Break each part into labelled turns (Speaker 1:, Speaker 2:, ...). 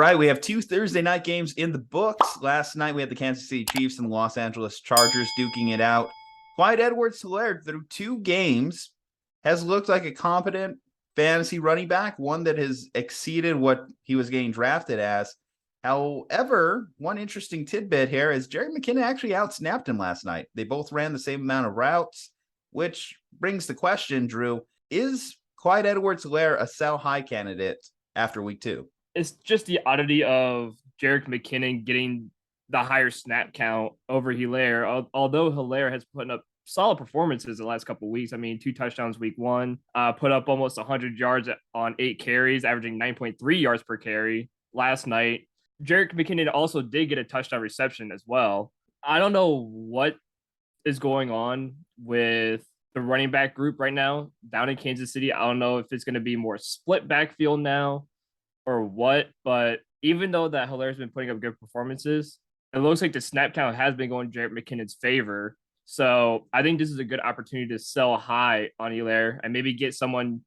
Speaker 1: right, we have 2 Thursday night games in the books. Last night we had the Kansas City Chiefs and the Los Angeles Chargers duking it out. Clyde Edwards-Helaire, through 2 games, has looked like a competent fantasy running back, one that has exceeded what he was getting drafted as. However, one interesting tidbit here is Jerick McKinnon actually outsnapped him last night. They both ran the same amount of routes, which brings the question, Drew, is Clyde Edwards-Helaire a sell high candidate after week 2?
Speaker 2: It's just the oddity of Jerick McKinnon getting the higher snap count over Helaire, although Helaire has put up solid performances the last couple of weeks. I mean, 2 touchdowns week 1, put up almost 100 yards on 8 carries, averaging 9.3 yards per carry last night. Jerick McKinnon also did get a touchdown reception as well. I don't know what is going on with the running back group right now down in Kansas City. I don't know if it's going to be more split backfield now or what, but even though that Hilaire's been putting up good performances, it looks like the snap count has been going Jerick McKinnon's favor. So I think this is a good opportunity to sell high on Helaire and maybe get someone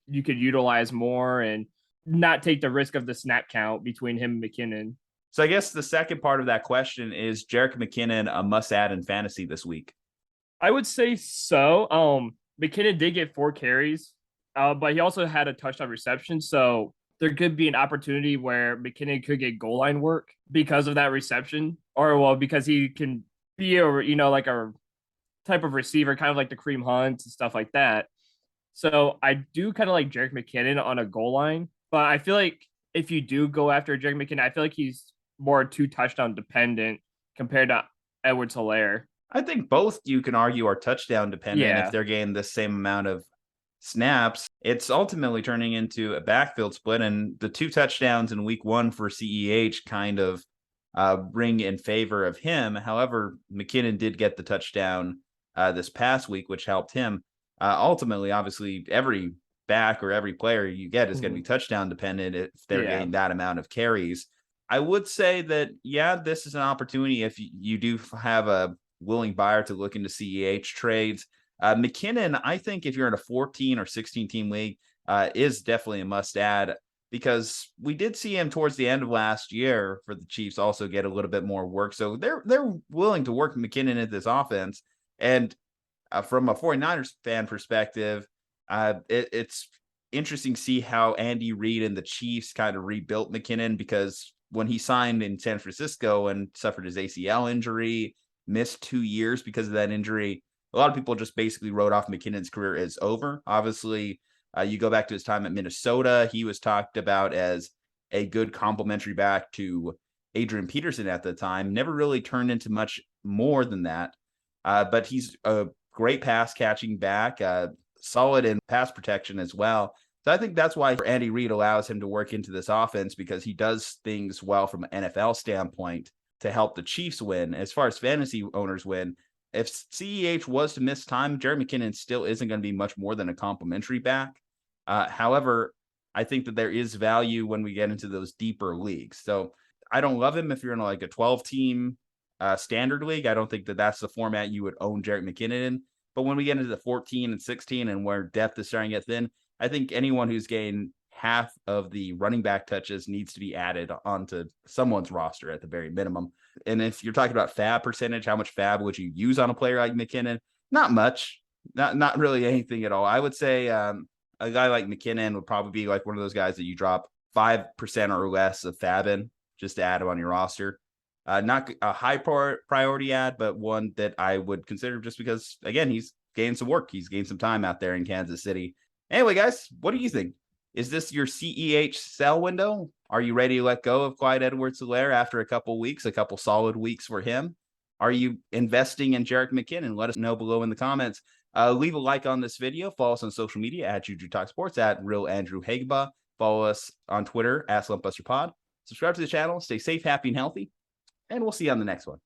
Speaker 2: you could utilize more and not take the risk of the snap count between him and McKinnon.
Speaker 1: So I guess the second part of that question is Jerick McKinnon a must-add in fantasy this week?
Speaker 2: I would say so. McKinnon did get 4 carries, but he also had a touchdown reception. So there could be an opportunity where McKinnon could get goal line work because of that reception, or because he can be like a type of receiver, kind of like the Kareem Hunt and stuff like that. So I do kind of like Jerick McKinnon on a goal line, but I feel like if you do go after Jerick McKinnon, I feel like he's more 2 touchdown dependent compared to Edwards-Helaire.
Speaker 1: I think both, you can argue, are touchdown dependent if they're getting the same amount of snaps. It's ultimately turning into a backfield split, and the 2 touchdowns in week 1 for CEH kind of ring in favor of him. However, McKinnon did get the touchdown this past week, which helped him. Ultimately, obviously, every back or every player you get is going to be touchdown dependent if they're getting that amount of carries. I would say that, this is an opportunity if you do have a willing buyer to look into CEH trades. McKinnon, I think if you're in a 14 or 16 team league, is definitely a must add, because we did see him towards the end of last year for the Chiefs also get a little bit more work. So they're willing to work McKinnon into this offense. And from a 49ers fan perspective, it's interesting to see how Andy Reid and the Chiefs kind of rebuilt McKinnon, because when he signed in San Francisco and suffered his ACL injury, missed 2 years because of that injury, a lot of people just basically wrote off McKinnon's career as over. Obviously, you go back to his time at Minnesota, he was talked about as a good complementary back to Adrian Peterson at the time. Never really turned into much more than that. But he's a great pass catching back, solid in pass protection as well. So I think that's why Andy Reid allows him to work into this offense, because he does things well from an NFL standpoint to help the Chiefs win. As far as fantasy owners win, if CEH was to miss time, Jerick McKinnon still isn't going to be much more than a complimentary back. However, I think that there is value when we get into those deeper leagues. So I don't love him if you're in like a 12-team standard league. I don't think that that's the format you would own Jerick McKinnon in. But when we get into the 14 and 16 and where depth is starting to get thin, I think anyone who's gained half of the running back touches needs to be added onto someone's roster at the very minimum. And if you're talking about fab percentage, how much fab would you use on a player like McKinnon? Not much, not really anything at all. I would say a guy like McKinnon would probably be like one of those guys that you drop 5% or less of fab in just to add him on your roster. Not a high priority ad, but one that I would consider just because, again, he's gained some work. He's gained some time out there in Kansas City. Anyway, guys, what do you think? Is this your CEH sell window? Are you ready to let go of Clyde Edwards-Helaire after a couple solid weeks for him? Are you investing in Jerick McKinnon? Let us know below in the comments. Leave a like on this video. Follow us on social media at Juju Talk Sports, at Real Andrew Hagenbaugh. Follow us on Twitter at SlumpBusterPod. Subscribe to the channel. Stay safe, happy, and healthy. And we'll see you on the next one.